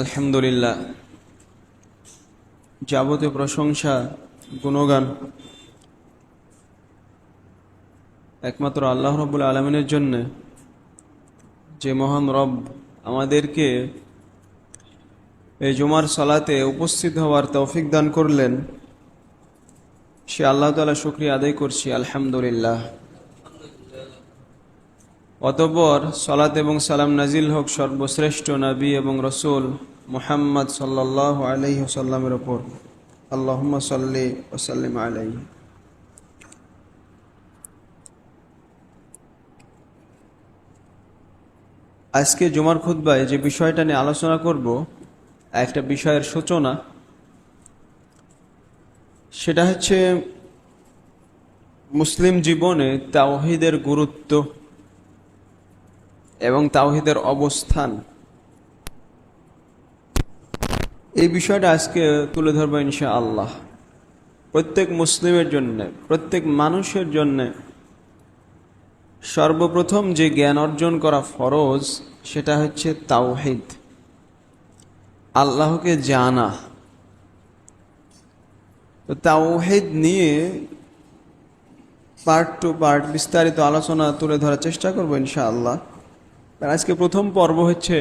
আলহামদুলিল্লাহ, যাবতীয় প্রশংসা গুণগান একমাত্র আল্লাহ রাব্বুল আলামিনের জন্য, যে মহান রব আমাদেরকে এই জুমার সালাতে উপস্থিত হওয়ার তৌফিক দান করলেন। সে আল্লাহ তাআলা শুকরিয়া আদায় করছি, আলহামদুলিল্লাহ। অতঃপর সালাত এবং সালাম নাজিল হোক সর্বশ্রেষ্ঠ নবী এবং রসুল মুহাম্মদ সাল্লাল্লাহু আলাইহি ওয়াসাল্লামের উপর। আল্লাহুম্মা সাল্লি ওয়া সাল্লিম আলাইহি। আজকে জুমার খুতবায় যে বিষয়টা নিয়ে আলোচনা করব, একটা বিষয়ের সূচনা, সেটা হচ্ছে মুসলিম জীবনে তাওহীদের গুরুত্ব এবং তাওহীদের অবস্থান। এই বিষয়টা আজকে তুলে ধরবো ইনশাআল্লাহ। প্রত্যেক মুসলিমের জন্য, প্রত্যেক মানুষের জন্য সর্বপ্রথম যে জ্ঞান অর্জন করা ফরজ, সেটা হচ্ছে তাওহীদ, আল্লাহকে জানা। তো তাওহীদ নিয়ে পার্ট টু পার্ট বিস্তারিত আলোচনা তুলে ধরার চেষ্টা করবো ইনশাআল্লাহ। আজকে প্রথম পর্ব হচ্ছে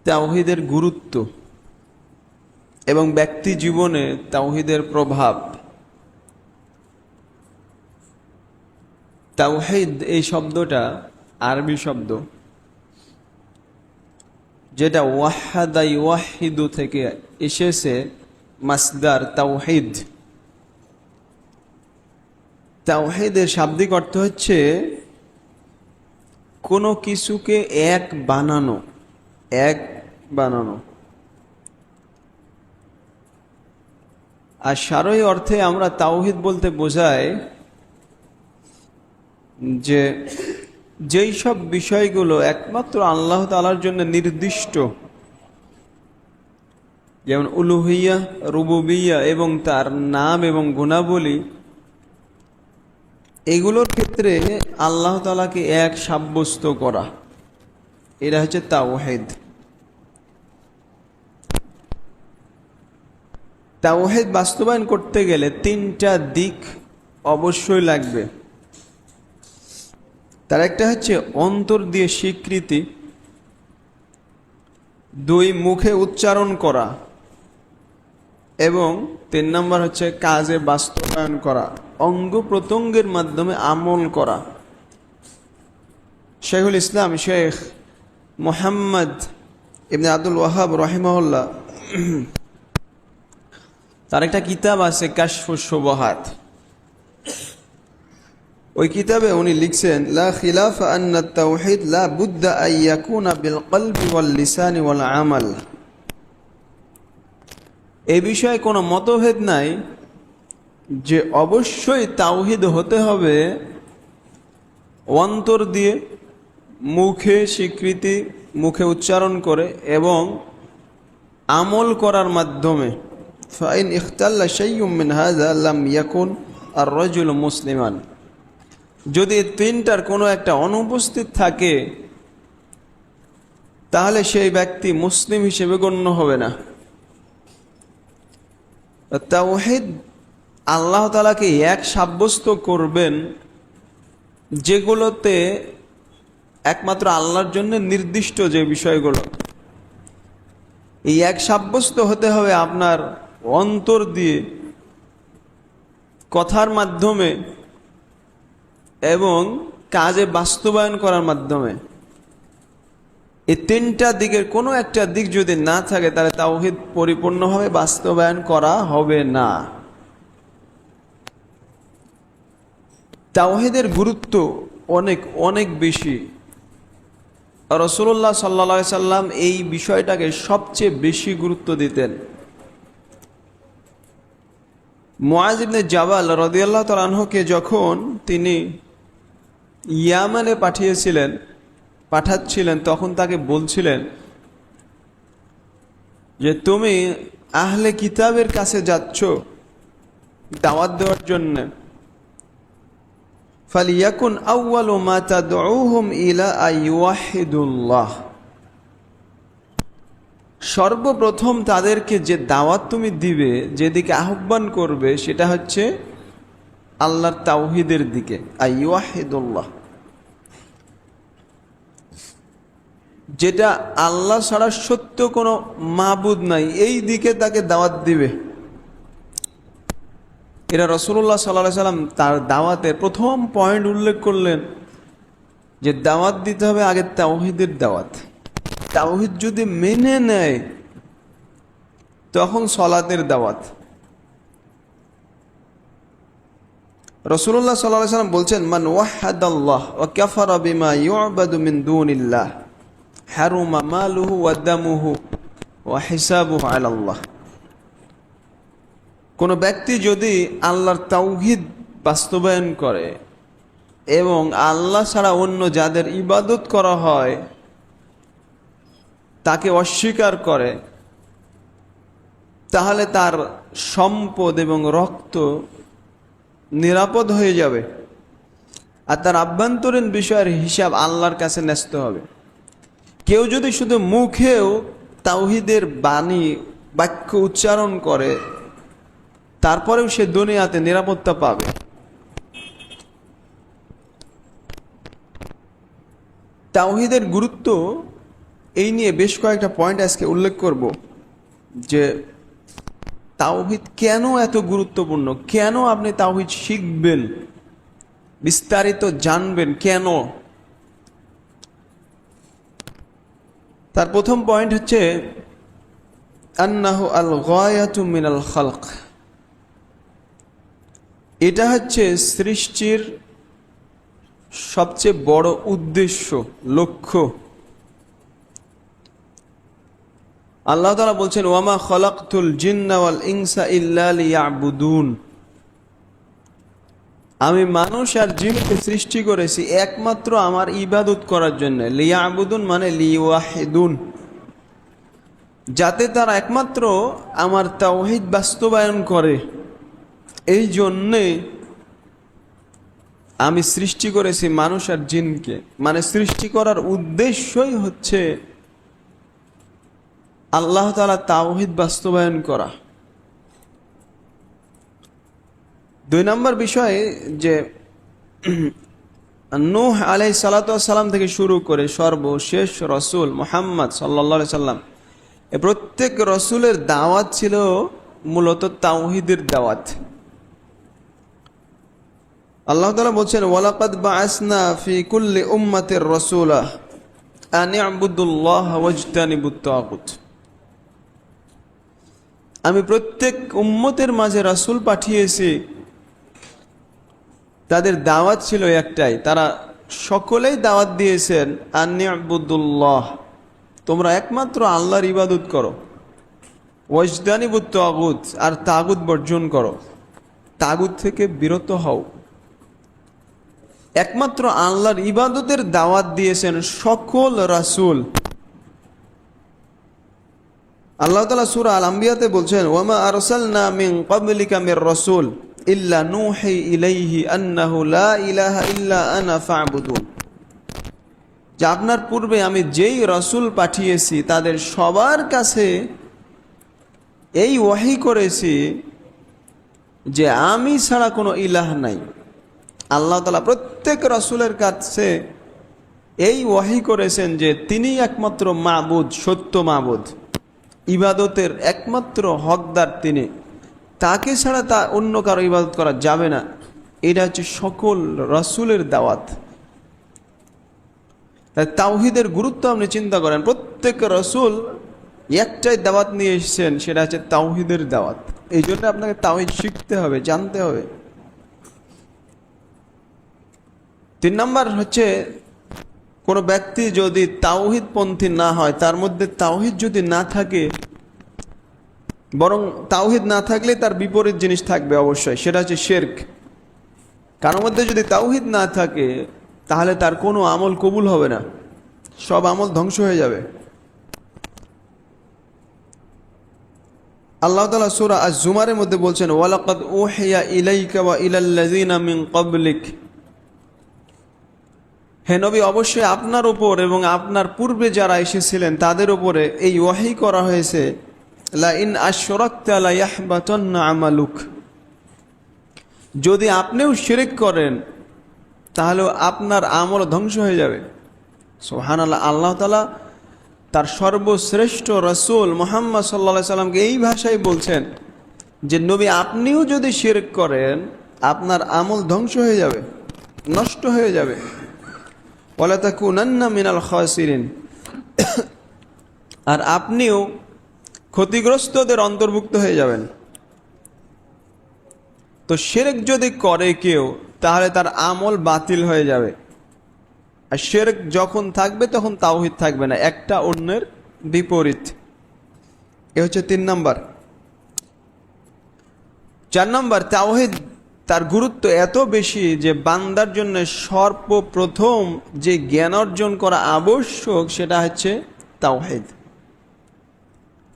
তাওহীদের গুরুত্ব এবং ব্যক্তি জীবনে তাওহীদের প্রভাব। তাওহীদ এই শব্দটা আরবি শব্দ, যেটা ওয়াহাদা ইউওয়াহিদু থেকে এসেছে, মাসদার তাওহীদ। তাওহীদের শাব্দিক অর্থ হচ্ছে কোনো কিছুকে এক বানানো, এক বানানো। আর শারঈ অর্থে আমরা তাওহীদ বলতে বোঝাই যে যেই সব বিষয়গুলো একমাত্র আল্লাহ তাআলার জন্য নির্দিষ্ট, যেমন উলুহিয়া, রুবুবিয়া এবং তার নাম এবং গুণাবলী, এগুলোর ক্ষেত্রে আল্লাহ তাআলাকে এক সাব্যস্ত করা, এটা হচ্ছে তাওহীদ। তাওহীদ বাস্তবায়ন করতে গেলে তিনটা দিক অবশ্যই লাগবে। তার একটা হচ্ছে অন্তর দিয়ে স্বীকৃতি, দুই মুখে উচ্চারণ করা, এবং তিন নম্বর হচ্ছে কাজে বাস্তবায়ন করা, অঙ্গ প্রত্যঙ্গের মাধ্যমে আমল করা। শেখুল ইসলাম শেখ মুহাম্মদ ইবনে আব্দুল ওয়াহাব রাহিমাহুল্লাহ, তার একটা কিতাব আছে কাশফুশ শুবহাত। ওই কিতাবে উনি লিখছেন, লা খিলাফা আন্না তাওহীদ লা বুদ্দা আন ইয়াকুনা বিল কলবি ওয়াল লিসানি ওয়াল আমাল। এই বিষয়ে কোনো মতভেদ নাই যে অবশ্যই তাওহীদ হতে হবে অন্তর দিয়ে, মুখে স্বীকৃতি, মুখে উচ্চারণ করে এবং আমল করার মাধ্যমে। ফাইন ইখতাল্লা শাইউম মিন হাযা লাম ইয়াকুন আর রাজুলু মুসলিমান। যদি তিনটার কোনো একটা অনুপস্থিত থাকে, তাহলে সেই ব্যক্তি মুসলিম হিসেবে গণ্য হবে না। তাওহীদ আল্লাহ তাআলাকে এক সাব্যস্ত করবেন যেগুলোতে একমাত্র আল্লাহর জন্য নির্দিষ্ট যে বিষয়গুলো, এই এক সাব্যস্ত হতে হবে আপনার অন্তর দিয়ে, কথার মাধ্যমে এবং কাজে বাস্তবায়ন করার মাধ্যমে। এই তিনটা দিকের কোনো একটা দিক যদি না থাকে, তাহলে তাওহীদ পরিপূর্ণভাবে বাস্তবায়ন করা হবে না। তাওহীদের গুরুত্ব অনেক অনেক বেশি। রাসূলুল্লাহ সাল্লাল্লাহু আলাইহি সাল্লাম এই বিষয়টাকে সবচেয়ে বেশি গুরুত্ব দিতেন। মুআয ইবনে জাবাল রাদিয়াল্লাহু তাআলা আনহুকে যখন তিনি ইয়ামানে পাঠাচ্ছিলেন, তখন তাকে বলছিলেন যে তুমি আহলে কিতাবের কাছে যাচ্ছ দাওয়াত দেওয়ার জন্য, ফালিয়াকুন আউয়ালু মা তাদউহুম ইলা আইয়ুহিদুল্লাহ। সর্বপ্রথম তাদেরকে যে দাওয়াত তুমি দিবে, যেদিকে আহ্বান করবে, সেটা হচ্ছে আল্লাহর তাওহীদের দিকে, আইওয়াহিদুল্লাহ, যেটা আল্লাহ ছাড়া সত্য কোনো মাবুদ নাই, এই দিকে তাকে দাওয়াত দিবে। এরা রাসূলুল্লাহ সাল্লাল্লাহু আলাইহি সাল্লাম তার দাওয়াতের প্রথম পয়েন্ট উল্লেখ করলেন যে দাওয়াত দিতে হবে আগে তাওহীদের দাওয়াত। তাওহীদ যদি মেনে নেয় তখন সলাতের দাওয়াত। রাসূলুল্লাহ সাল্লাল্লাহু আলাইহি সাল্লাম বলছেন, মান ওয়াহাদাল্লাহ ওয়া কাফারা বিমা ইউবাদু মিন দুনিল্লাহ হারুমা মালুহু ওয়া দামুহু ওয়া হিসাবুহু আলাল্লাহ। কোন ব্যক্তি যদি আল্লাহর তাওহীদ বাস্তবায়ন করে এবং আল্লাহ ছাড়া অন্য যাদের ইবাদত করা হয় তাকে অস্বীকার করে, তাহলে তার সম্পদ এবং রক্ত নিরাপদ হয়ে যাবে, আর তার আভ্যন্তরীণ বিষয়ের হিসাব আল্লাহর কাছে ন্যস্ত হবে। কেউ যদি শুধু মুখেও তাওহীদের বাণী বাক্য উচ্চারণ করে, তারপরেও সে দুনিয়াতে নিরাপত্তা পাবে। তাওহীদের গুরুত্ব এই নিয়ে বেশ কয়েকটা পয়েন্ট আজকে উল্লেখ করব, যে তাওহীদ কেন এত গুরুত্বপূর্ণ, কেন আপনি তাওহীদ শিখবেন, বিস্তারিত জানবেন কেন। তার প্রথম পয়েন্ট হচ্ছে আন্নাহু আল গায়াতু মিনাল খালক। এটা হচ্ছে সৃষ্টির সবচেয়ে বড় উদ্দেশ্য, লক্ষ্য। আল্লাহ তাআলা বলছেন, ওয়ামা খালাকতুল জিন্না ওয়াল ইনসা ইল্লা লিয়াবুদুন। আমি মানুষ আর জিনকে সৃষ্টি করেছি একমাত্র আমার ইবাদত করার জন্য। লিয়াবুদুন মানে লিওয়াহিদুন, যাতে তারা একমাত্র আমার তাওহীদ বাস্তবায়ন করে। এই জন্যে আমি সৃষ্টি করেছি মানুষ আর জিনকে, মানে সৃষ্টি করার উদ্দেশ্যই হচ্ছে আল্লাহ তাআলা তাওহীদ বাস্তবায়ন করা। দুই নম্বর বিষয়, যে নূহ আলাইহিস সালাতু ওয়াস সালাম থেকে শুরু করে সর্বশেষ রাসূল মুহাম্মদ সাল্লাল্লাহু আলাইহি সাল্লাম, প্রত্যেক রাসূলের দাওয়াত ছিল মূলত তাওহীদের দাওয়াত। আল্লাহ তাআলা বলছেন, ওয়ালাকাদ বাআসনা ফি কুল্লি উম্মাতির রাসূলা আন ইবুদুল্লাহ ওয়াজতানিবুত তাগুত। আমি প্রত্যেক উম্মতের মাঝে রাসূল পাঠিয়েছি, তাদের দাওয়াত ছিল একটাই, তারা সকলেই দাওয়াত দিয়েছেন আন ইবুদুল্লাহ, তোমরা একমাত্র আল্লাহর ইবাদত করো, ওয়াজতানিবুত তাগুত, আর তাগুত বর্জন করো, তাগুত থেকে বিরত হও। একমাত্র আল্লাহর ইবাদতের দাওয়াত দিয়েছেন সকল রাসূল। আল্লাহ তাআলা সূরা আল আম্বিয়াতে বলছেন, ওয়ামা আরসালনা মিন ক্বাবলিকা মির রাসূল ইল্লা নূহি ইলাইহি আন্নাহু লা ইলাহা ইল্লা আনা ফা'বুদুন। যে আপনার পূর্বে আমি যেই রাসূল পাঠিয়েছি তাদের সবার কাছে এই ওহী করেছি যে আমি ছাড়া কোনো ইলাহ নাই। আল্লাহ তাআলা প্রত্যেক রাসূলের কাছে এই ওহী করেছেন যে তিনি একমাত্র মাবুদ, সত্য মাবুদ, ইবাদতের একমাত্র হকদার তিনি, তাকে ছাড়া তা অন্য কারো ইবাদত করা যাবে না। এটা হচ্ছে সকল রাসূলের দাওয়াত। তাই তাওহীদের গুরুত্ব আপনি চিন্তা করেন, প্রত্যেক রাসূল একটাই দাওয়াত নিয়ে এসেছেন, সেটা হচ্ছে তাওহীদের দাওয়াত। এই জন্য আপনাকে তাওহীদ শিখতে হবে, জানতে হবে। 3 নম্বর হচ্ছে, কোনো ব্যক্তি যদি তাওহীদপন্থী না হয়, তার মধ্যে তাওহীদ যদি না থাকে, বরং তাওহীদ না থাকলে তার বিপরীত জিনিস থাকবে অবশ্যই, সেটা হচ্ছে শিরক। কারোর মধ্যে যদি তাওহীদ না থাকে তাহলে তার কোনো আমল কবুল হবে না, সব আমল ধ্বংস হয়ে যাবে। আল্লাহ তাআলা সূরা আজ-জুমারের মধ্যে বলছেন, ওয়ালাকাদ উহিয়া ইলাইকা ওয়া ইলাল্লাযিনা মিন ক্বাবলিক। হে নবী, অবশ্যই আপনার উপর এবং আপনার পূর্বে যারা এসেছিলেন তাদের উপরে এই ওয়াহী করা হয়েছে, লা ইন আশরাকতা লা ইয়াহবাতান্না আমালুক, যদি আপনিও শিরক করেন তাহলে আপনার আমল ধ্বংস হয়ে যাবে। সুবহানাল্লাহ। আল্লাহ তাআলা তার সর্বশ্রেষ্ঠ রাসূল মুহাম্মদ সাল্লাল্লাহু আলাইহি সাল্লামকে এই ভাষায় বলছেন যে নবী, আপনিও যদি শিরক করেন আপনার আমল ধ্বংস হয়ে যাবে, নষ্ট হয়ে যাবে। ওয়ালা তাকুনান্না মিনাল খাসিরিন, আর আপনিও ক্ষতিগ্রস্তদের অন্তর্ভুক্ত হয়ে যাবেন। তো শিরক যদি করে কেউ তাহলে তার আমল বাতিল হয়ে যাবে। আর শিরক যখন থাকবে তখন তাওহীদ থাকবে না, একটা অন্যের বিপরীত। এ হচ্ছে 3 নাম্বার। 4 নাম্বার, তাওহীদ তার গুরুত্ব এত বেশি যে বান্দার জন্য সর্বপ্রথম যে জ্ঞান অর্জন করা আবশ্যক সেটা হচ্ছে তাওহীদ,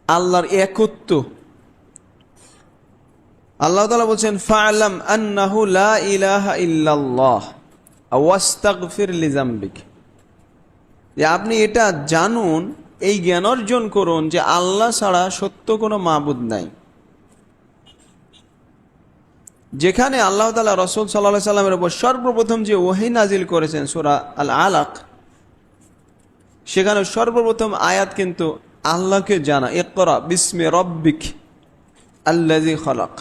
আল্লাহর একত্ব। আল্লাহ তাআলা বলছেন, ফা'লাম আন্নাহু লা ইলাহা ইল্লাল্লাহ ওয়াস্তাগফির লিযামবিক, যে আপনি এটা জানুন, এই জ্ঞান অর্জন করুন যে আল্লাহ ছাড়া সত্য কোনো মাবুদ নাই। যেখানে আল্লাহ তাআলা রাসূল সাল্লাল্লাহু আলাইহি সাল্লামের উপর সর্বপ্রথম যে ওহী নাজিল করেছেন সূরা আল আলাক, সেখানে সর্বপ্রথম আয়াত কিন্তু আল্লাহকে জানা, ইকরা বিসমি রব্বিক আল্লাযী খলাক,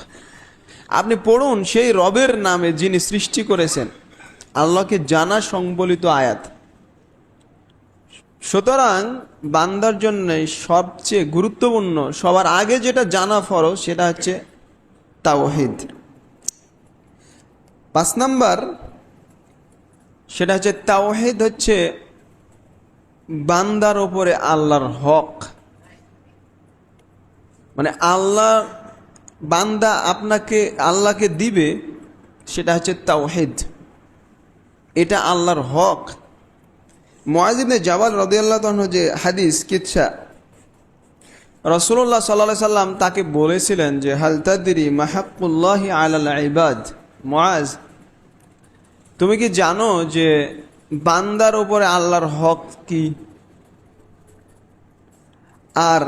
আপনি পড়ুন সেই রবের নামে যিনি সৃষ্টি করেছেন। আল্লাহকে জানা সংবলিত আয়াত। সুতরাং বান্দার জন্য সবচেয়ে গুরুত্বপূর্ণ, সবার আগে যেটা জানা ফরজ সেটা হচ্ছে তাওহীদ। 5 নাম্বার, সেটা হচ্ছে তাওহীদ হচ্ছে বান্দার উপরে আল্লাহর হক। মানে আল্লাহ, বান্দা আপনাকে আল্লাহকে দিবে, সেটা হচ্ছে তাওহীদ, এটা আল্লাহর হক। মুআয ইবনে জাবাল রাদিয়াল্লাহু আনহু যে হাদিস কিচ্ছা, রাসূলুল্লাহ সাল্লাল্লাহু আলাইহি সাল্লাম তাকে বলেছিলেন যে হাল তাদরি মা হাক্কুল্লাহি আলাল ইবাদ, মুআয তুমি কি জানো যে বান্দার উপরে আল্লাহর হক কি আর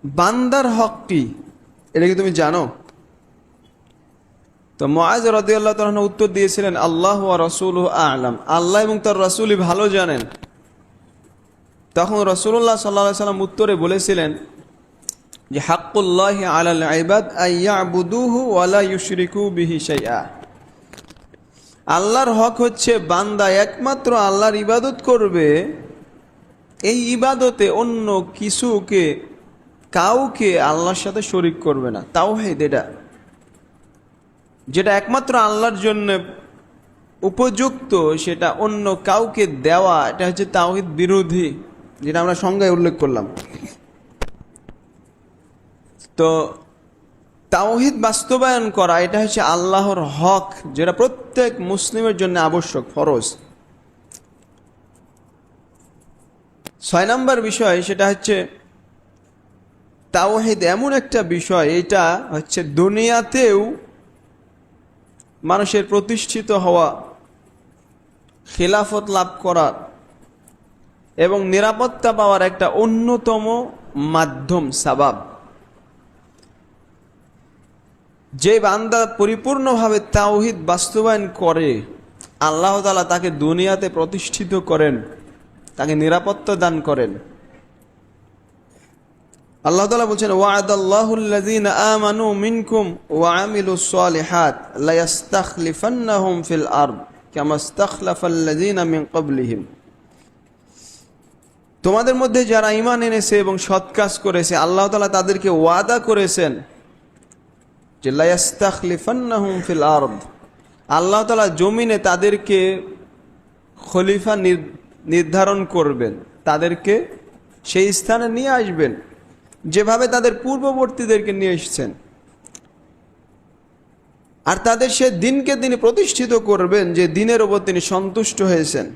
বান্দার হক কি, এটা কি তুমি জানো? তো মুআয রাদিয়াল্লাহু তাআলা উত্তর দিয়েছিলেন, আল্লাহ ওয়া রাসূলুহু আ'লাম, আল্লাহ এবং তার রাসূলই ভালো জানেন। তখন রাসূলুল্লাহ সাল্লাল্লাহু আলাইহি সাল্লাম উত্তরে বলেছিলেন যে হাক্কুল্লাহি আলাল ইবাদ আইয়াবুদুহু ওয়া লা ইউশরিকু বিহি শাইআ, আল্লাহর হক হচ্ছে বান্দা একমাত্র আল্লাহর ইবাদত করবে, এই ইবাদতে অন্য কিছুকে, কাউকে আল্লাহর সাথে শরীক করবে না। তাওহীদ এটা, যেটা একমাত্র আল্লাহর জন্য উপযুক্ত সেটা অন্য কাউকে দেওয়া, এটা হচ্ছে তাওহীদ বিরোধী, যেটা আমরা সংজ্ঞায় উল্লেখ করলাম। তো তাওহীদ বাস্তবায়ন করা, এটা হচ্ছে আল্লাহর হক, যেটা প্রত্যেক মুসলিমের জন্য আবশ্যক, ফরজ। 6 নম্বর বিষয়, সেটা হচ্ছে তাওহীদ এমন একটা বিষয়, এটা হচ্ছে দুনিয়াতেও মানুষের প্রতিষ্ঠিত হওয়া, খিলাফত লাভ করা এবং নিরাপত্তা পাওয়ার একটা অন্যতম মাধ্যম, সাবাব। যে বান্দা পরিপূর্ণভাবে তাওহীদ বাস্তবায়ন করে, আল্লাহ তাআলা তাকে দুনিয়াতে প্রতিষ্ঠিত করেন, তাকে নিরাপত্তা দান করেন। আল্লাহ তাআলা বলছেন, ওয়া'দাল্লাহুল্লাযীনা আমানু মিনকুম ওয়া আমিলুস সালিহাত লা ইস্তাখলিফান্নাহুম ফিল আরদ কামা ইস্তাখলাফাল্লাযীনা মিন ক্বাবলিহিম, তোমাদের মধ্যে যারা ঈমান এনেছে এবং সৎ কাজ করেছে, আল্লাহ তাআলা তাদেরকে ওয়াদা করেছেন যে লা ইস্তাখলিফান্নাহুম ফিল আরদ, আল্লাহ তাআলা জমিনে তাদেরকে খলিফা নির্ধারণ করবেন, তাদেরকে সেই স্থানে নিয়ে আসবেন যেভাবে তাদের পূর্ববর্তীদেরকে নিয়ে এসেছেন, আর তাদের সে দিনকে তিনি প্রতিষ্ঠিত করবেন যে দিনের উপর তিনি সন্তুষ্ট হয়েছেন।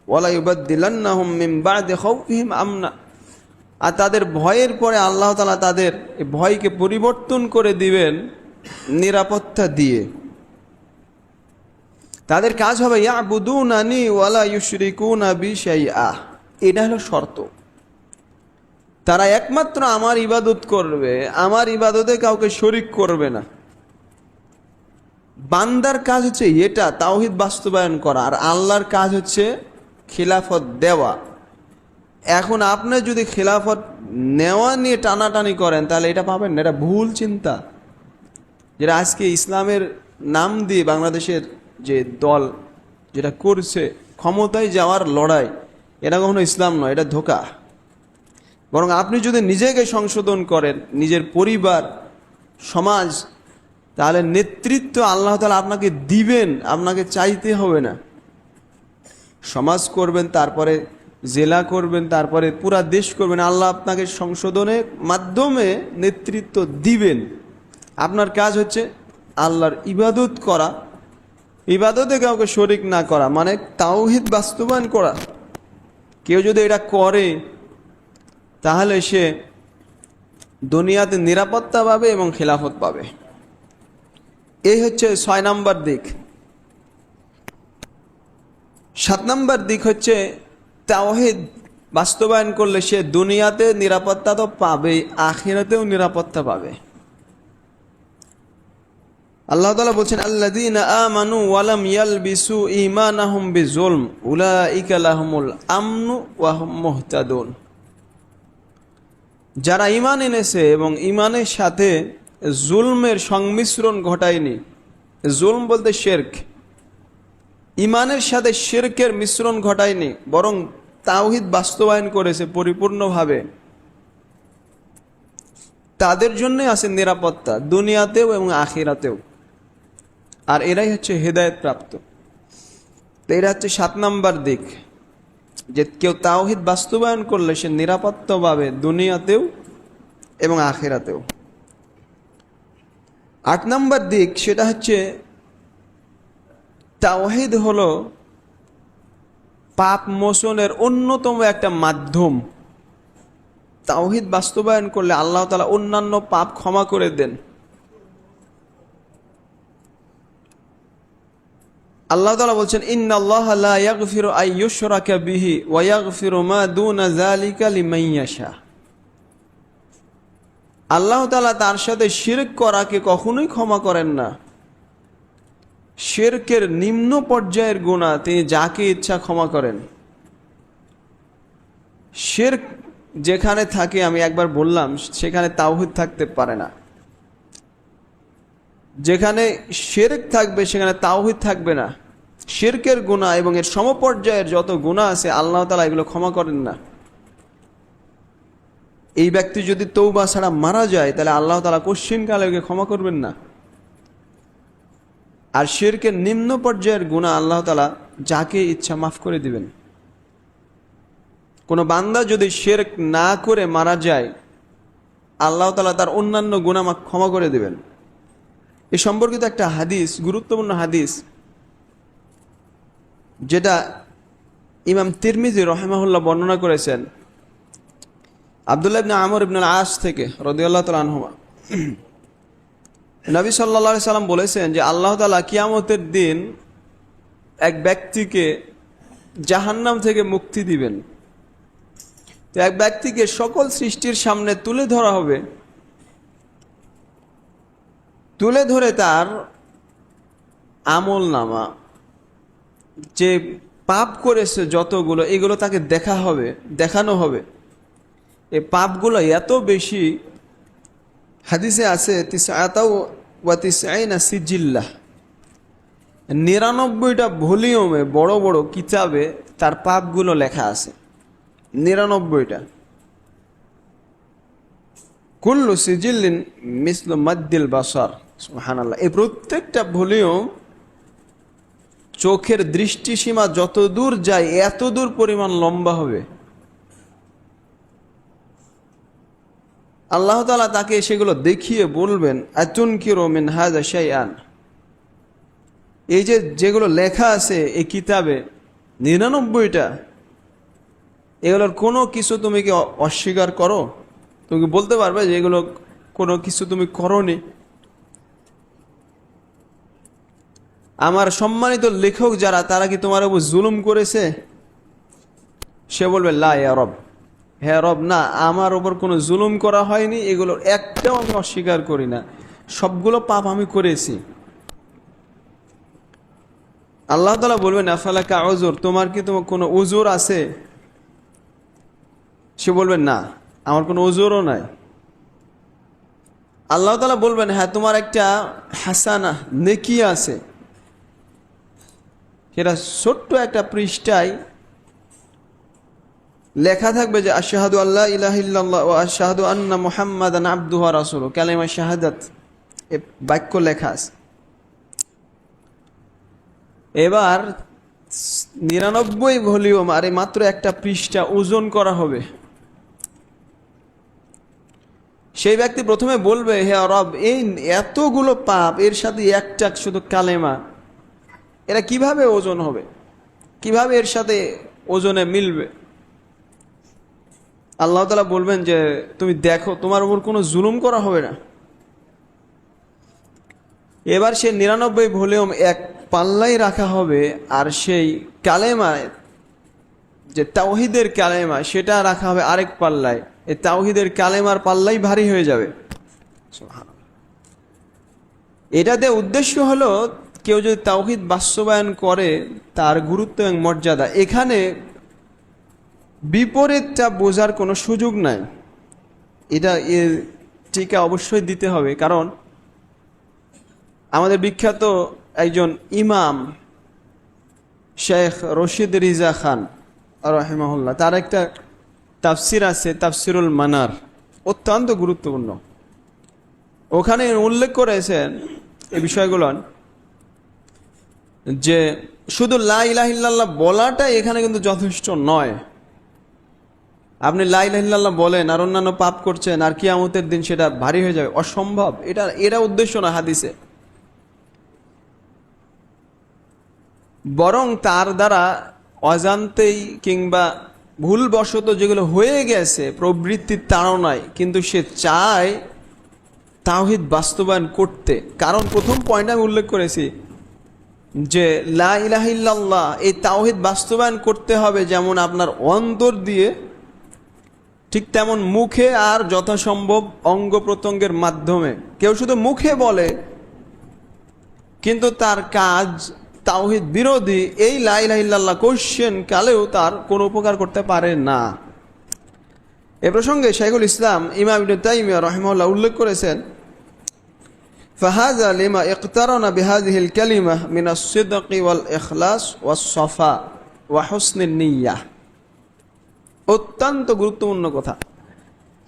ওয়ালা ইউবাদদিলান্নাহুম মিন বা'দি খাউফিহিম আমনা, আর তাদের ভয়ের পরে আল্লাহ তাআলা তাদের এই ভয়কে পরিবর্তন করে দিবেন নিরাপত্তা দিয়ে। তাদের কাজ হবে ইয়াবুদুনানি ওয়ালা ইউশরিকুনা বি শাইআ। এটা হলো শর্ত। তারা একমাত্র আমার ইবাদত করবে, আমার ইবাদতে কাউকে শরিক করবে না। বান্দার কাজ হচ্ছে এটা, তাওহীদ বাস্তবায়ন করা, আর আল্লাহর কাজ হচ্ছে খিলাফত দেওয়া। এখন আপনি যদি খিলাফত নেওয়া নিয়ে টানাটানি করেন তাহলে এটা পাবেন না। এটা ভুল চিন্তা। যেটা আজকে ইসলামের নাম দিয়ে বাংলাদেশের যে দল যেটা করছে, ক্ষমতায় যাওয়ার লড়াই, এটা কখনো ইসলাম নয়, এটা ধোঁকা। বরং আপনি যদি নিজেকে সংশোধন করেন, নিজের পরিবার, সমাজ, তাহলে নেতৃত্ব আল্লাহ তাআলা আপনাকে দিবেন, আপনাকে চাইতে হবে না। সমাজ করবেন, তারপরে জেলা করবেন, তারপরে পুরা দেশ করবেন। আল্লাহ আপনাকে সংশোধনের মাধ্যমে নেতৃত্ব দিবেন। আপনার কাজ হচ্ছে আল্লাহর ইবাদত করা, ইবাদতে কাউকে শরিক না করা, মানে তাওহীদ বাস্তবায়ন করা। কেউ যদি এটা করে তাহলে সে দুনিয়াতে নিরাপত্তা পাবে এবং খিলাফত পাবে। এই হচ্ছে 6 নম্বর দিক। 7 নম্বর দিক হচ্ছে তাওহীদ বাস্তবায়ন করলে সে দুনিয়াতে নিরাপত্তা তো পাবেই, আখিরাতেও নিরাপত্তা পাবে। আল্লাহ তাআলা বলছেন, আল্লাযীনা আমানু ওয়া লাম ইয়ালবিসু ঈমানাহুম বিযুলম উলাইকা লাহুমুল আমনু ওয়া হুম মুহতাদুন। যারা ঈমান এনেছে এবং ঈমানের সাথে জুলমের সংমিশ্রণ ঘটায়নি, জুলম বলতে শিরক, ঈমানের সাথে শিরকের মিশ্রণ ঘটায়নি, বরং তাওহীদ বাস্তবায়ন করেছে পরিপূর্ণভাবে, তাদের জন্যই আছে নিরাপত্তা দুনিয়াতেও এবং আখিরাতেও। আর এরাই হচ্ছে হেদায়েত প্রাপ্ত। তো এরা হচ্ছে 7 নম্বর দিক, যে কেউ তাওহীদ বাস্তবায়ন করলে সে নিরাপত্তা পাবে দুনিয়াতেও এবং আখিরাতেও। 8 নম্বর দিক, সেটা হচ্ছে তাওহীদ হলো পাপ মোচনের অন্যতম একটা মাধ্যম। তাওহীদ বাস্তবায়ন করলে আল্লাহ তাআলা অন্যান্য পাপ ক্ষমা করে দেন। আল্লাহ তাআলা বলছেন, ইন্নাল্লাহা লা ইয়াগফিরু আন ইউশরাকা বিহি ওয়া ইয়াগফিরু মা দুনা যালিকা লিমান ইয়াশা। আল্লাহ তাআলা তার সাথে শিরক করাকে কখনোই ক্ষমা করেন না। শিরকের নিম্ন পর্যায়ের গুনাহ তিনি যাকে ইচ্ছা ক্ষমা করেন। শিরক যেখানে থাকে, আমি একবার বললাম, সেখানে তাওহীদ থাকতে পারে না। যেখানে শিরক থাকবে সেখানে তাওহীদ থাকবে না। শিরকের গুনাহ এবং এর সমপর্যায়ের যত গুনাহ আছে আল্লাহ তাআলা এগুলো ক্ষমা করেন না। এই ব্যক্তি যদি তওবা ছাড়া মারা যায় তাহলে আল্লাহ তাআলা কোশ্চিনকালে ওকে ক্ষমা করবেন না। আর শিরকের নিম্ন পর্যায়ের গুনাহ আল্লাহ তাআলা যাকে ইচ্ছা মাফ করে দিবেন। কোনো বান্দা যদি শিরক না করে মারা যায়, আল্লাহ তাআলা তার অন্যান্য গুনাহ ক্ষমা করে দিবেন। এ সম্পর্কিত একটা হাদিস, গুরুত্বপূর্ণ হাদিস, যেটা ইমাম তিরমিজি রাহিমাহুল্লাহ বর্ণনা করেছেন আব্দুল্লাহ ইবনে আমর ইবনে আল-আস থেকে রাদিয়াল্লাহু তাআলা আনহুমা। নবী সাল্লাল্লাহু আলাইহি সাল্লাম বলেছেন যে আল্লাহ তাআলা কিয়ামতের দিন এক ব্যক্তিকে জাহান্নাম থেকে মুক্তি দিবেন। তো এক ব্যক্তিকে সকল সৃষ্টির সামনে তুলে ধরা হবে, তুলে ধরে তার আমল নামা, যে পাপ করেছে যতগুলো, এগুলো তাকে দেখানো হবে। এই পাপগুলো এত বেশি, হাদিসে আছে 99 সিজিল্লাহ, 99টা ভলিউমে বড় বড় কিতাবে তার পাপগুলো লেখা আছে। 99টা। কুল্লু সিজিল্লিন মিসলু মাদ্দিল বাসার, সুবহানাল্লাহ। এই প্রত্যেকটা ভলিউম চোখের দৃষ্টিসীমা যত দূর যায় এত দূর পরিমাণ লম্বা হবে। আল্লাহ তাআলা তাকে সেগুলো দেখিয়ে বলবেন, আতুনকিরু মিন হাযা শাইআন, এই যেগুলো লেখা আছে এই কিতাবে 99টা, এগুলোর কোনো কিছু তুমি কি অস্বীকার করো? তুমি কি বলতে পারবে যে এগুলো কোনো কিছু তুমি করোনি? আমার সম্মানিত লেখক যারা, তারা কি তোমার উপর জুলুম করেছে? সে বলবে লা ইয়া রব, হে রব, না, আমার উপর কোনো জুলুম করা হয়নি, এগুলোর একটাও আমি অস্বীকার করি না, সবগুলো পাপ আমি করেছি। আল্লাহ তাআলা বলবেন আফালাকা উযুর, তোমার কি তোমার কোনো উযুর আছে? সে বলবে না, আমার কোনো উযুরও নাই। আল্লাহ তাআলা বলবেন হ্যাঁ, তোমার একটা হাসানা, নেকি আছে। সেটা ছোট্ট একটা পৃষ্ঠায় লেখা থাকবে যে আশহাদু আল্লা ইলাহা ইল্লাল্লাহ ওয়া আশহাদু আন্না মুহাম্মাদান আবদুহু ওয়া রাসূলুহু, কালিমা শাহাদাত, এ বাক্য লেখা আছে। এবার 99 ভলিউম আর মাত্র একটা পৃষ্ঠা ওজন করা হবে। সেই ব্যক্তি প্রথমে বলবে হে রব, এই এতগুলো পাপ, এর সাথে একটা শুধু কালেমা, এরা কিভাবে ওজন হবে, কিভাবে এর সাথে ওজনে মিলবে? আল্লাহ তাআলা বলবেন যে তুমি দেখো, তোমার উপর কোনো জুলুম করা হবে না। এবার সে 99 ভলিউম এক পাল্লাই রাখা হবে, আর সেই কালেমা, যে তাওহীদের কালেমা, সেটা রাখা হবে আরেক পাল্লায়। এই তাওহীদের কালেমার পাল্লাই ভারী হয়ে যাবে। এটাতে উদ্দেশ্য হলো, কেউ যদি তাওহীদ বাস্তবায়ন করে, তার গুরুত্ব এবং মর্যাদা। এখানে বিপরীতটা বোঝার কোনো সুযোগ নাই। এটা এর টিকা অবশ্যই দিতে হবে, কারণ আমাদের বিখ্যাত একজন ইমাম শেখ রশিদ রিজা খান রাহিমাহুল্লাহ, তার একটা তাফসির আছে, তাফসিরুল মানার, অত্যন্ত গুরুত্বপূর্ণ। ওখানে উল্লেখ করেছেন এই বিষয়গুলো, যে শুধু লা ইলাহা ইল্লাল্লাহ বলাটা এখানে কিন্তু যথেষ্ট নয়। আপনি লা ইলাহা ইল্লাল্লাহ বলেন আর অন্যান্য পাপ করছেন, আর কিয়ামতের দিন সেটা ভারী হয়ে যাবে, অসম্ভব। এটা উদ্দেশ্য না হাদিসে। বরং তার দ্বারা অজান্তেই কিংবা ভুলবশত যেগুলো হয়ে গেছে প্রবৃত্তির তাড়নায়, কিন্তু সে চায় তাওহীদ বাস্তবায়ন করতে। কারণ প্রথম পয়েন্ট আমি উল্লেখ করেছি যে লা ইলাহা ইল্লাল্লাহ, এই তাওহীদ বাস্তবায়ন করতে হবে যেমন আপনার অন্তর দিয়ে, ঠিক তেমন মুখে আর যথাসম্ভব অঙ্গ প্রত্যঙ্গের মাধ্যমে। কেউ শুধু মুখে বলে কিন্তু তার কাজ তাওহীদ বিরোধী, এই লা ইলাহা ইল্লাল্লাহ কোশ্চেন কালেও তার কোনো উপকার করতে পারে না। এ প্রসঙ্গে শাইখুল ইসলাম ইমাম ইবনে তাইমিয়া রাহিমাহুল্লাহ উল্লেখ করেছেন, ফাহাযা লিমা ইকতারানা বিহাযিহিল কালিমা মিনাস সিদকি ওয়াল ইখলাস ওয়াস সাফা ওয়া হুসনিন নিয়্যাহ। অত্যন্ত গুরুত্বপূর্ণ কথা।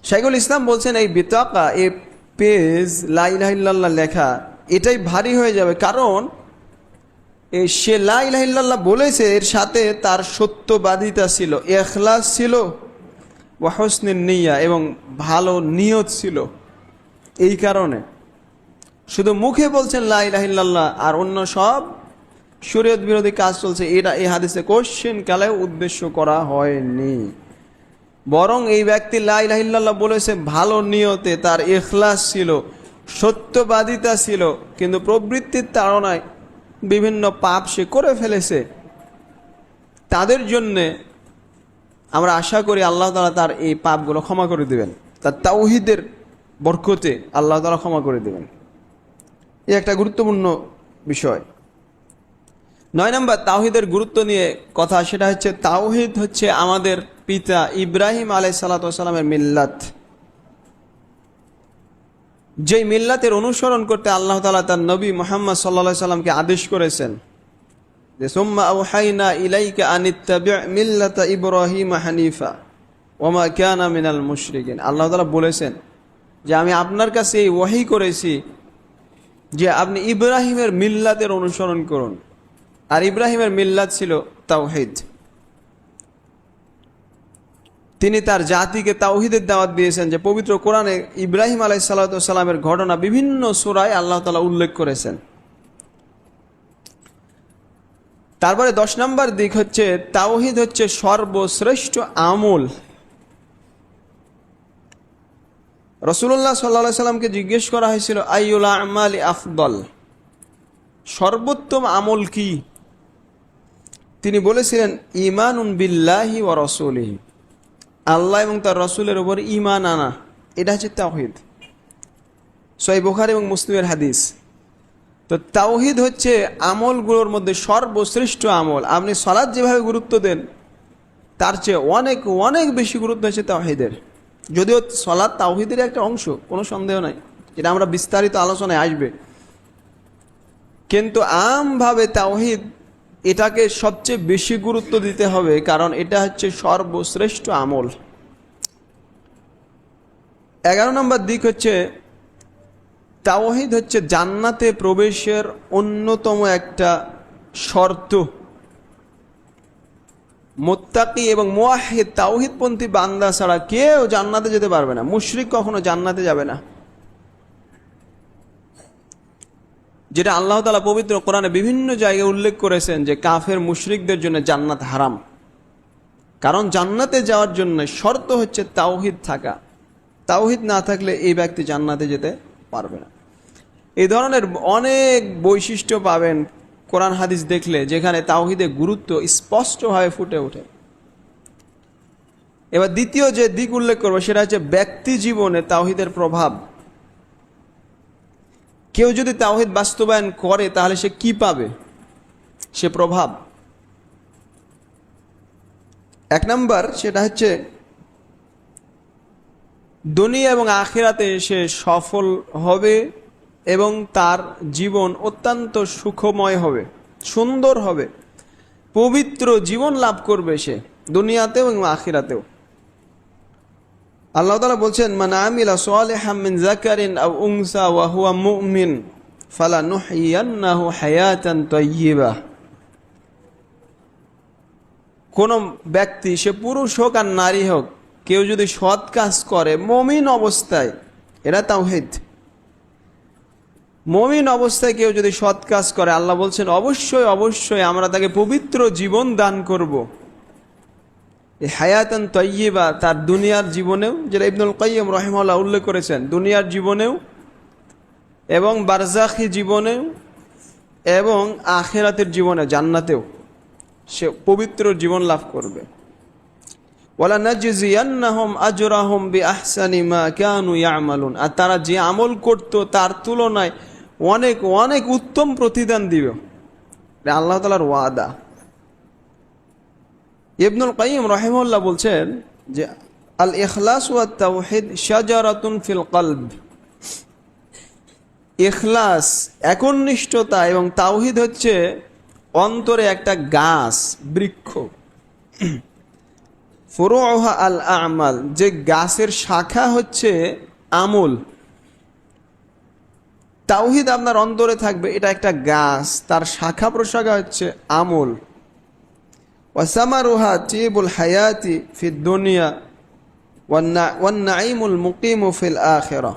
শাইখুল ইসলাম বলছেন, এই বিতাকা, এই পেজ লা ইলাহা ইল্লাল্লাহ লেখা, এটাই ভারী হয়ে যাবে। কারণ সে লা ইলাহা ইল্লাল্লাহ বলেছে, এর সাথে তার সত্যবাদিতা ছিল, ইখলাস ছিল, ওয়া হুসনিন নিয়্যাহ, এবং ভালো নিয়ত ছিল। এই কারণে শুধু মুখে বলছেন লা ইলাহা ইল্লাল্লাহ আর অন্য সব শরীয়ত বিরোধী কাজ চলছে, এটা এই হাদিসে কোশ্চেন কালেও উদ্দেশ্য করা হয়নি। বরং এই ব্যক্তি লা ইলাহা ইল্লাল্লাহ বলেছে ভালো নিয়তে, তার ইখলাস ছিল, সত্যবাদিতা ছিল, কিন্তু প্রবৃত্তির তাড়নায় বিভিন্ন পাপ সে করে ফেলেছে। তাদের জন্যে আমরা আশা করি আল্লাহ তাআলা তার এই পাপগুলো ক্ষমা করে দেবেন, তার তাওহীদের বরকতে আল্লাহ তাআলা ক্ষমা করে দেবেন। এই একটা গুরুত্বপূর্ণ বিষয়। 9 নম্বর তাওহীদের গুরুত্ব নিয়ে কথা, সেটা হচ্ছে তাওহীদ হচ্ছে আমাদের পিতা ইব্রাহিম আলাইহিস সালাতু ওয়াস সালামের মিল্লাত। যেই মিল্লাতের অনুসরণ করতে আল্লাহ তাআলা তার নবী মুহাম্মদ সাল্লাল্লাহু আলাইহি সাল্লামকে আদেশ করেছেন, যে সুম্মা আওহাইনা ইলাইকা আনিত্তাবি' মিল্লাতা ইব্রাহিম হানিফা ওয়া মা কানা মিনাল মুশরিকিন। আল্লাহ তাআলা বলেছেন যে আমি আপনার কাছে এই ওহী করেছি যে আপনি ইব্রাহিমের মিল্লাতের অনুসরণ করুন। আর ইব্রাহিমের মিল্লাত ছিল তাওহীদ। তিনি তার জাতিকে তাওহীদের দাওয়াত দিয়েছেন, যে পবিত্র কোরআনে ইব্রাহিম আলাইহিস সালাতু ওয়াস সালামের ঘটনা বিভিন্ন সূরায় আল্লাহ তাআলা উল্লেখ করেছেন। তারপরে 10 নম্বর দিক হচ্ছে তাওহীদ হচ্ছে সর্বশ্রেষ্ঠ আমল। রাসূলুল্লাহ সাল্লাল্লাহু আলাইহি সাল্লামকে জিজ্ঞেস করা হয়েছিল আইয়ুল আমালি আফদল, সর্বোত্তম আমল কি? তিনি বলেছিলেন ঈমানুন বিল্লাহি ওয়া রাসূলিহি, আল্লাহ এবং তার রাসূলের উপর ঈমান আনা, এটা হচ্ছে তাওহীদ। সহিহ বুখারী এবং মুসলিমের হাদিস। তো তাওহীদ হচ্ছে আমলগুলোর মধ্যে সর্বশ্রেষ্ঠ আমল। আপনি সালাত যেভাবে গুরুত্ব দেন তার চেয়ে অনেক অনেক বেশি গুরুত্ব হচ্ছে তাওহীদের। যদিও সালাত তাওহীদের একটা অংশ, কোনো সন্দেহ নাই, এটা আমরা বিস্তারিত আলোচনায় আসবে, কিন্তু আমভাবে তাওহীদ এটাকে সবচেয়ে বেশি গুরুত্ব দিতে হবে, কারণ এটা হচ্ছে সর্বশ্রেষ্ঠ আমল। 11 নম্বর দিক হচ্ছে তাওহীদ হচ্ছে জান্নাতে প্রবেশের অন্যতম একটা শর্ত। মুত্তাকি এবং মুওয়াহহিদ তাওহীদপন্থী বান্দা ছাড়া কেউ জান্নাতে যেতে পারবে না। মুশরিক কখনো জান্নাতে যাবে না, যেটা আল্লাহ তাআলা পবিত্র কোরআনে বিভিন্ন জায়গায় উল্লেখ করেছেন যে কাফের মুশরিকদের জন্য জান্নাত হারাম। কারণ জান্নাতে যাওয়ার জন্য শর্ত হচ্ছে তাওহীদ থাকা। তাওহীদ না থাকলে এই ব্যক্তি জান্নাতে যেতে পারবে না। এই ধরনের অনেক বৈশিষ্ট্য পাবেন কোরআন হাদিস দেখলে, যেখানে তাওহীদের গুরুত্ব স্পষ্টভাবে ফুটে ওঠে। এবার দ্বিতীয় যে দিক উল্লেখ করবো সেটা হচ্ছে ব্যক্তি জীবনে তাওহীদের প্রভাব। কেউ যদি তাওহীদ বাস্তবায়ন করে তাহলে সে কি পাবে, সে প্রভাব। 1 নম্বর সেটা হচ্ছে দুনিয়া এবং আখিরাতে সে সফল হবে এবং তার জীবন অত্যন্ত সুখময় হবে, সুন্দর হবে, পবিত্র জীবন লাভ করবে সে দুনিয়াতেও এবং আখিরাতেও। আল্লাহ তাআলা বলছেন, মান আমিলা সালিহাম মিন যাকারিন আও উনসা ওয়া হুয়া মুমিন ফালানুহইয়ান্নাহু হায়াতান তাইয়্যিবাহ। কোন ব্যক্তি, সে পুরুষ হোক আর নারী হোক, কেউ যদি সৎ কাজ করে মুমিন অবস্থায়, এটা তাওহীদ। মুমিন অবস্থায় কেউ যদি সৎ কাজ করে, আল্লাহ বলছেন অবশ্যই অবশ্যই আমরা তাকে পবিত্র জীবন দান করব। এই হায়াতান তাইয়্যিবা তার দুনিয়ার জীবনেও, যেটা ইবনুল কাইয়্যিম রাহিমাহুল্লাহ উল্লেখ করেছেন, দুনিয়ার জীবনেও এবং বারজাখী জীবনেও এবং আখিরাতের জীবনে জান্নাতেও সে পবিত্র জীবন লাভ করবে। ওয়ালা নাজজিয়ান্নাহুম আজরাহুম বিআহসানি মা কানু ইয়ামালুন, আর তারা যে আমল করত তার তুলনায় অনেক অনেক উত্তম প্রতিদান দিবে, আল্লাহ তাআলার ওয়াদা। ইবনুল কাইয়্যিম রাহিমাহুল্লাহ বলছেন যে আল ইখলাস ওয়াত তাওহীদ শাজারাতুন ফিল কলব। ইখলাস, একনিষ্ঠতা এবং তাওহীদ হচ্ছে অন্তরে একটা গাছ, বৃক্ষ। ফুরুউহা আল আমাল, যে গাছের শাখা হচ্ছে আমল। তাওহীদ আপনার অন্তরে থাকবে, এটা একটা গাছ, তার শাখা প্রশাখা হচ্ছে আমল। ওয়া সামারুহা তিবুল হায়াতি ফিদ দুনিয়া ওয়ান নাঈমুল মুকিমু ফিল আখিরাহ।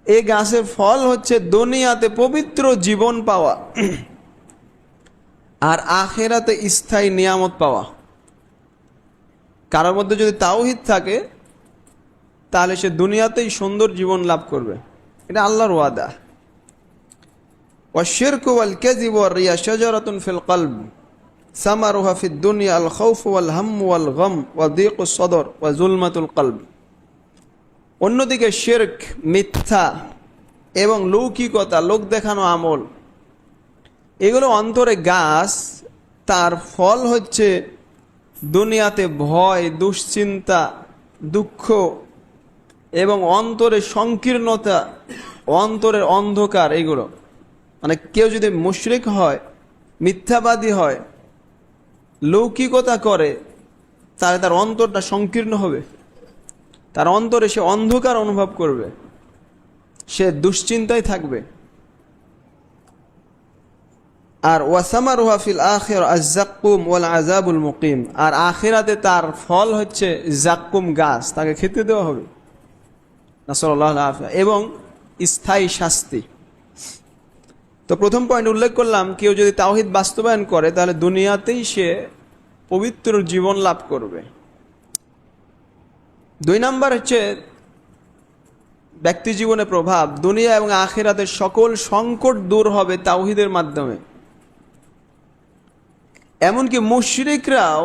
এই গাছের ফল হচ্ছে দুনিয়াতে পবিত্র জীবন পাওয়া আর আখিরাতে স্থায়ী নিয়ামত পাওয়া। কারোর মধ্যে যদি তাওহীদ থাকে তাহলে সে দুনিয়াতেই সুন্দর জীবন লাভ করবে, এটা আল্লাহর ওয়াদা। ওয়াশিরকু ওয়াল কাযিবু ওয়ার রিয়া শাজারাতুন ফিল কলব সামারুহা ফিদ দুনিয়া আল খাউফ ওয়াল হাম ওয়াল গাম ওয়া দীকুস সদর ওয়া যুলমাতুল কলব। অন্যদিকে শিরক, মিথ্যা এবং লৌকিকতা, লোক দেখানো আমল, এগুলো অন্তরে গাছ, তার ফল হচ্ছে দুনিয়াতে ভয়, দুশ্চিন্তা, দুঃখ এবং অন্তরে সংকীর্ণতা, অন্তরের অন্ধকার। এগুলো মানে কেউ যদি মুশরিক হয়, মিথ্যাবাদী হয়, লৌকিকতা করে, তাহলে তার অন্তরটা সংকীর্ণ হবে, তার অন্তরে সে অন্ধকার অনুভব করবে, সে দুশ্চিন্তায় থাকবে। আর ওয়াসামারুহা ফিল আখিরা আয-যাক্কুম ওয়াল আযাবুল মুকিম, আর আখিরাতে তার ফল হচ্ছে জাক্কুম গাছ, তাকে খেতে দেওয়া হবে, নাসাল্লাহু আলাইহি, এবং স্থায়ী শাস্তি। তো প্রথম পয়েন্ট উল্লেখ করলাম, কেউ যদি তাওহীদ বাস্তবায়ন করে তাহলে দুনিয়াতেই সে পবিত্র জীবন লাভ করবে। 2 নাম্বার হচ্ছে ব্যক্তি জীবনে প্রভাব, দুনিয়া এবং আখিরাতের সকল সংকট দূর হবে তাওহীদের মাধ্যমে। এমনকি মুশরিকরাও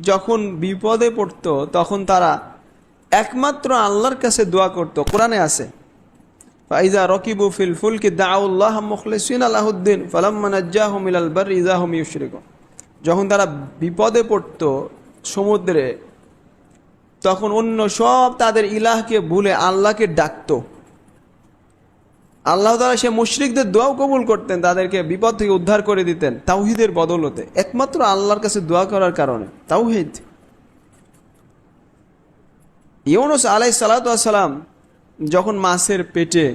যখন বিপদে পড়তো তখন তারা একমাত্র আল্লাহর কাছে দোয়া করত। কোরআনে আছে, ফাইজা রকিবু ফিল ফুলকি দাউল্লাহ মুখলিসিনা লাহুদ্দিন ফালাম্মা নাজ্জাহুম ইলাল বাররি ইযা হুম ইউশরিকুন। যখন তারা বিপদে পড়তো সমুদ্রে, তখন অন্য সব তাদের ইলাহকে ভুলে আল্লাহকে ডাকতো। আল্লাহ তাআলা সে মুশরিকদের দোয়াও কবুল করতেন, তাদেরকে বিপদ থেকে উদ্ধার করে দিতেন তাওহীদের বদৌলতে, একমাত্র আল্লাহর কাছে দোয়া করার কারণে। তাওহীদ। ইউনূস আলাইহিস সালাতু ওয়াস সালাম যখন মাছের পেটে,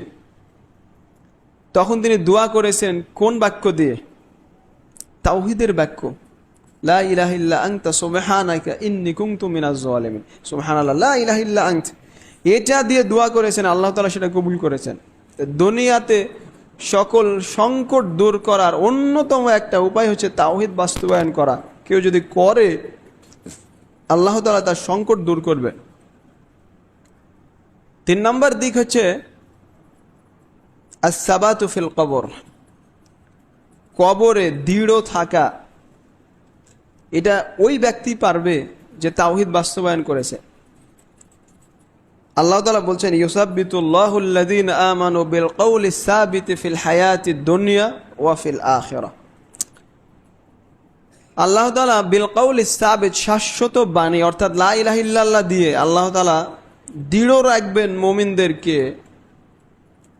তখন তিনি দোয়া করেছেন কোন বাক্য দিয়ে? তাওহীদের বাক্য, লা ইলাহা ইল্লা আনতা সুবহানাকা ইন্নী কুনতু মিনাজ জালিমিন। সুবহানাল্লাহ, লা ইলাহা ইল্লা আনতা, এটা দিয়ে দোয়া করেছেন, আল্লাহ তাআলা সেটা কবুল করেছেন। দুনিয়াতে সকল সংকট দূর করার অন্যতম একটা উপায় হচ্ছে তাওহীদ বাস্তবায়ন করা। কেউ যদি করে, আল্লাহ তাআলা তার সংকট দূর করবে। 3 নম্বর দিক হচ্ছে আস-সাবাতু ফিল কবর, কবরে দৃঢ় থাকা। এটা ওই ব্যক্তি পারবে যে তাওহীদ বাস্তবায়ন করেছে। আল্লাহ তাআলা বলছেন, ইউসাব্বিতুল্লাহুল্লাযীনা আমানু বিল কওলিস সাবিতি ফিল হায়াতিদ দুনিয়া ওয়া ফিল আখিরাহ। আল্লাহ তাআলা বিল কওলিস সাবিত, শাশ্বত বাণী অর্থাৎ লা ইলাহা ইল্লাল্লাহ দিয়ে আল্লাহ তাআলা দৃঢ় রাখবেন মুমিনদেরকে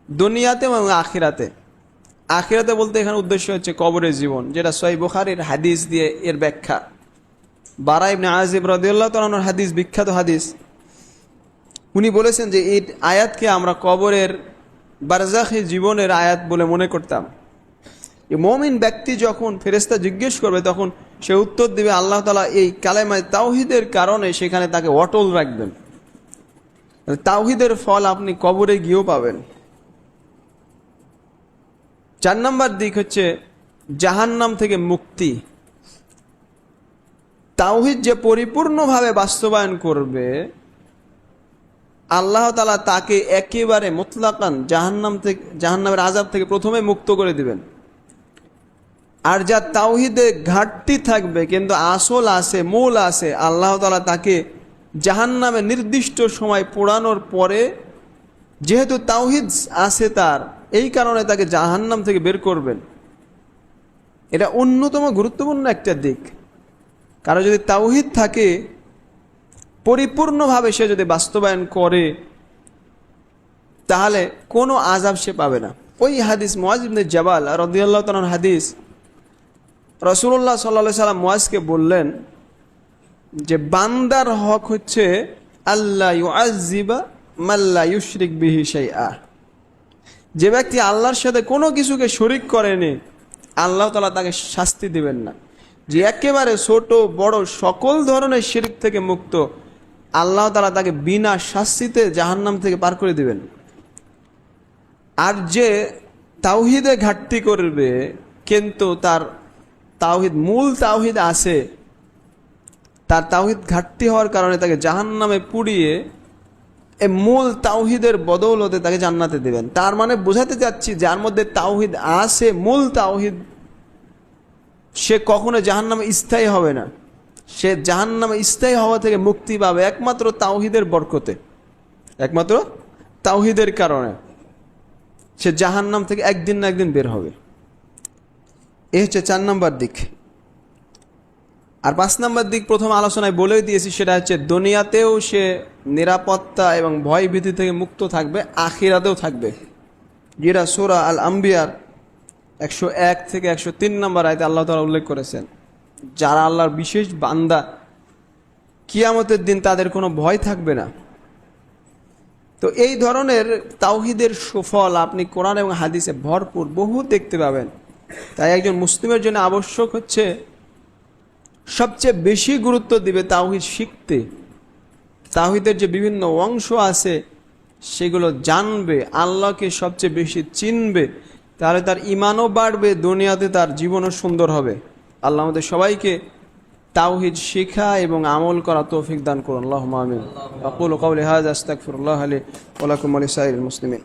দুনিয়াতে এবং আখিরাতে। আখিরাতে বলতে এখানে উদ্দেশ্য হচ্ছে কবরের জীবন, যেটা সহিহ বুখারীর হাদিস দিয়ে এর ব্যাখ্যা। বারা ইবনে আযিব রাদিয়াল্লাহু তাআলা আনহুর হাদিস, বিখ্যাত হাদিস। উনি বলেছেন যে এই আয়াতকে আমরা কবরের বারজাখী জীবনের আয়াত বলে মনে করতাম। এই মুমিন ব্যক্তি যখন ফেরেশতা জিজ্ঞেস করবে, তখন সে উত্তর দিবে আল্লাহ তাআলা এই কালেমায়ে তাওহীদের কারণে সেখানে তাকে অটল রাখবেন। তাওহীদের ফল আপনি কবরে গিয়েও পাবেন। 4 নম্বর দিক হচ্ছে জাহান্নাম থেকে মুক্তি। তাওহীদ যে পরিপূর্ণভাবে বাস্তবায়ন করবে, আল্লাহ তাআলা তাকে একেবারে মুতলাকান জাহান্নামের আযাব থেকে প্রথমে মুক্ত করে দিবেন। আর যা তাওহীদে ঘাটতি থাকবে কিন্তু আসল আছে, মূল আছে, আল্লাহ তাআলা তাকে জাহান্নামে নির্দিষ্ট সময় পোড়ানোর পরে, যেহেতু তাওহীদ আছে তার, এই কারণে তাকে জাহান্নাম থেকে বের করবেন। এটা অন্যতম গুরুত্বপূর্ণ একটা দিক। কারণ যদি তাওহীদ থাকে, পরিপূর্ণভাবে সে যদি বাস্তবায়ন করে, তাহলে কোনো আযাব সে পাবে না। ওই হাদিস মুআয ইবনে জাবাল রাদিয়াল্লাহু তাআলার হাদিস, রাসূলুল্লাহ সাল্লাল্লাহু আলাইহি সাল্লাম মুআযকে বললেন যে বান্দার হক হচ্ছে আল্লাহ ইউআযযিবা মান লা ইউশরিক বিহি শাইআ। যে ব্যক্তি আল্লাহর সাথে কোনো কিছুকে শরীক করেনি, আল্লাহ তাআলা তাকে শাস্তি দিবেন না। যে একেবারে ছোট বড় সকল ধরনের শিরক থেকে মুক্ত, আল্লাহ তাআলা তাকে বিনা শাস্তিতে জাহান্নাম থেকে পার করে দিবেন। আর যে তাওহীদে ঘাটতি করবে কিন্তু তার তাওহীদ, মূল তাওহীদ আছে, তার তাওহীদ ঘাটতি হওয়ার কারণে তাকে জাহান্নামে পুড়িয়ে এই মূল তাওহীদের বদৌলতে তাকে জান্নাতে দিবেন। তার মানে বোঝাতে চাচ্ছি, যার মধ্যে তাওহীদ আছে, মূল তাওহীদ, সে কখনো জাহান্নামে স্থায়ী হবে না। সে জাহান্নামে স্থায়ী হওয়া থেকে মুক্তি পাবে একমাত্র তাওহীদের বরকতে, একমাত্র তাওহীদের কারণে সে জাহান্নাম থেকে একদিন না একদিন বের হবে। এই হচ্ছে 4 নম্বর দিক। আর 5 নম্বর দিক প্রথম আলোচনায় বলেই দিয়েছি, সেটা হচ্ছে দুনিয়াতেও সে নিরাপত্তা এবং ভয় ভীতি থেকে মুক্ত থাকবে, আখিরাতেও থাকবে। যেটা সূরা আল আম্বিয়ার 101 থেকে 103 নম্বর আয়াতে আল্লাহ তাআলা উল্লেখ করেছেন, যারা আল্লাহর বিশেষ বান্দা, কিয়ামতের দিন তাদের কোনো ভয় থাকবে না। তো এই ধরনের তাওহীদের সুফল আপনি কোরআন এবং হাদিসে ভরপুর বহু দেখতে পাবেন। তাই একজন মুসলিমের জন্য আবশ্যক হচ্ছে সবচেয়ে বেশি গুরুত্ব দিবে তাওহীদ শিখতে। তাওহীদের যে বিভিন্ন অংশ আছে সেগুলো জানবে, আল্লাহকে সবচেয়ে বেশি চিনবে, তাহলে তার ঈমানও বাড়বে, দুনিয়াতে তার জীবনও সুন্দর হবে। আল্লাহ আমাদের সবাইকে তাওহীদ শিখা এবং আমল করা তৌফিক দান করুন। আল্লাহুম্মা আমিন। আকুলু কাওলি হাযা আস্তাগফিরুল্লাহ লি ওয়া লাকুম ওয়া লিসাইরিল মুসলিমিন।